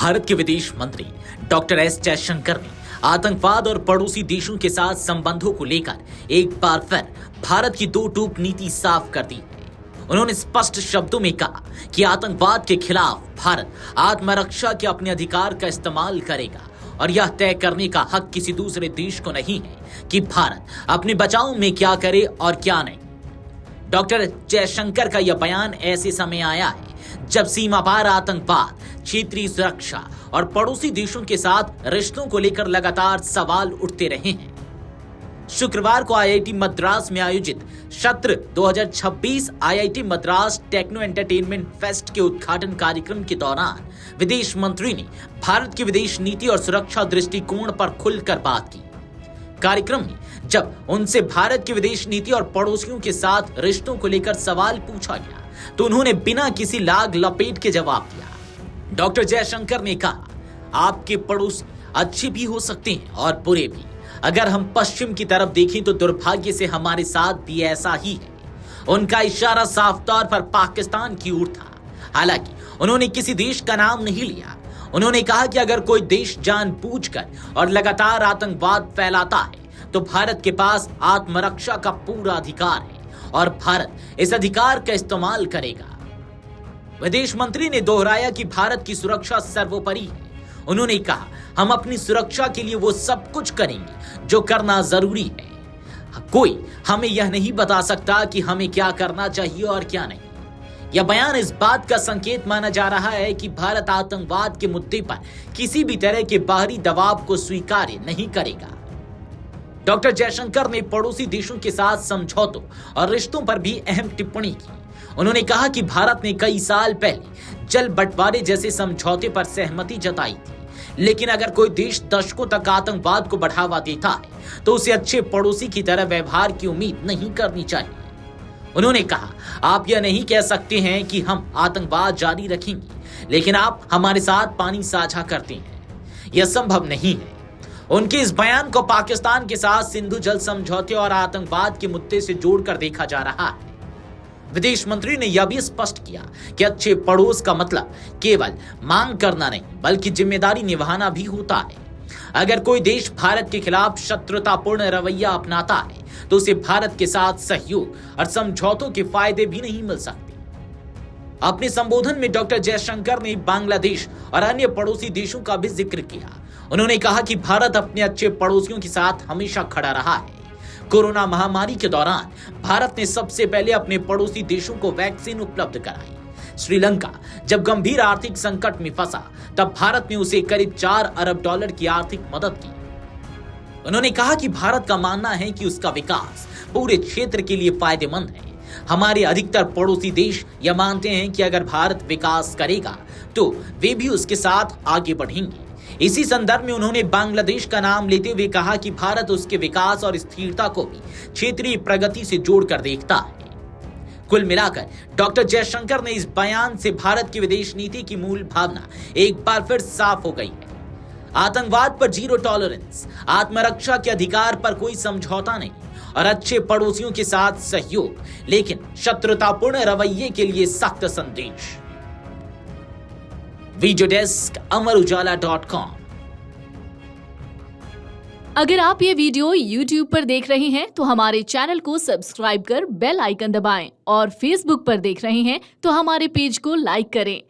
भारत के विदेश मंत्री डॉक्टर एस जयशंकर ने आतंकवाद और पड़ोसी देशों के साथ संबंधों को लेकर एक बार फिर भारत की दो टूक नीति साफ कर दी है। उन्होंने स्पष्ट शब्दों में कहा कि आतंकवाद के खिलाफ भारत आत्मरक्षा के अपने अधिकार का इस्तेमाल करेगा और यह तय करने का हक किसी दूसरे देश को नहीं है कि भारत अपने बचाव में क्या करे और क्या नहीं। डॉक्टर जयशंकर का यह बयान ऐसे समय आया है जब सीमा पार आतंकवाद, क्षेत्रीय सुरक्षा और पड़ोसी देशों के साथ रिश्तों को लेकर लगातार सवाल उठते रहे हैं। शुक्रवार को आईआईटी मद्रास में आयोजित सत्र 2026 IIT Madras techno entertainment fest के उद्घाटन कार्यक्रम के दौरान विदेश मंत्री ने भारत की विदेश नीति और सुरक्षा दृष्टिकोण पर खुलकर बात की। कार्यक्रम में जब उनसे भारत की विदेश नीति और पड़ोसियों के साथ रिश्तों को लेकर सवाल पूछा गया तो उन्होंने बिना किसी लाग लपेट के जवाब दिया। डॉक्टर जयशंकर ने कहा, आपके पड़ोसी अच्छे भी हो सकते हैं और बुरे भी। अगर हम पश्चिम की तरफ देखें तो दुर्भाग्य से हमारे साथ भी ऐसा ही है। उनका इशारा साफ तौर पर पाकिस्तान की ओर था। हालांकि उन्होंने किसी देश का नाम नहीं लिया। उन्होंने कहा कि अगर कोई देश जानबूझकर और लगातार आतंकवाद फैलाता है तो भारत के पास आत्मरक्षा का पूरा अधिकार है और भारत इस अधिकार का इस्तेमाल करेगा। विदेश मंत्री ने दोहराया कि भारत की सुरक्षा सर्वोपरि है। उन्होंने कहा, हम अपनी सुरक्षा के लिए वो सब कुछ करेंगे जो करना जरूरी है। कोई हमें यह नहीं बता सकता कि हमें क्या करना चाहिए और क्या नहीं। यह बयान इस बात का संकेत माना जा रहा है कि भारत आतंकवाद के मुद्दे पर किसी भी तरह के बाहरी दबाव को स्वीकार नहीं करेगा। डॉक्टर जयशंकर ने पड़ोसी देशों के साथ समझौतों और रिश्तों पर भी अहम टिप्पणी की। उन्होंने कहा कि भारत ने कई साल पहले जल बंटवारे जैसे समझौते पर सहमति जताई थी, लेकिन अगर कोई देश दशकों तक आतंकवाद को बढ़ावा देता है तो उसे अच्छे पड़ोसी की तरह व्यवहार की उम्मीद नहीं करनी चाहिए। उन्होंने कहा, आप यह नहीं कह सकते हैं कि हम आतंकवाद जारी रखेंगे लेकिन आप हमारे साथ पानी साझा करते हैं। यह संभव नहीं है। उनके इस बयान को पाकिस्तान के साथ सिंधु जल समझौते और आतंकवाद के मुद्दे से जोड़कर देखा जा रहा है। विदेश मंत्री ने यह भी स्पष्ट किया कि अच्छे पड़ोस का मतलब केवल मांग करना नहीं बल्कि जिम्मेदारी निभाना भी होता है। अगर कोई देश भारत के खिलाफ शत्रुतापूर्ण रवैया अपनाता है तो उसे भारत के साथ सहयोग और समझौतों के फायदे भी नहीं मिल सकते। अपने संबोधन में डॉक्टर जयशंकर ने बांग्लादेश और अन्य पड़ोसी देशों का भी जिक्र किया। उन्होंने कहा कि भारत अपने अच्छे पड़ोसियों के साथ हमेशा खड़ा रहा है। कोरोना महामारी के दौरान भारत ने सबसे पहले अपने पड़ोसी देशों को वैक्सीन उपलब्ध कराई। श्रीलंका जब गंभीर आर्थिक संकट में फंसा तब भारत ने उसे करीब $4 अरब की आर्थिक मदद की। उन्होंने कहा कि भारत का मानना है कि उसका विकास पूरे क्षेत्र के लिए फायदेमंद है। हमारे अधिकतर पड़ोसी देश यह मानते हैं कि अगर भारत विकास करेगा तो वे भी उसके साथ आगे बढ़ेंगे। इसी संदर्भ में उन्होंने बांग्लादेश का नाम लेते हुए कहा कि भारत उसके विकास और स्थिरता को भी क्षेत्रीय प्रगति से जोड़कर देखता है। कुल मिलाकर डॉक्टर जयशंकर ने इस बयान से भारत की विदेश नीति की मूल भावना एक बार फिर साफ हो गई है। आतंकवाद पर जीरो टॉलरेंस, आत्मरक्षा के अधिकार पर कोई समझौता नहीं और अच्छे पड़ोसियों के साथ सहयोग, लेकिन शत्रुतापूर्ण रवैये के लिए सख्त संदेश। Video desk Amar Ujala dot com. अगर आप ये वीडियो YouTube पर देख रहे हैं तो हमारे चैनल को सब्सक्राइब कर बेल आइकन दबाएं और Facebook पर देख रहे हैं तो हमारे पेज को लाइक करें।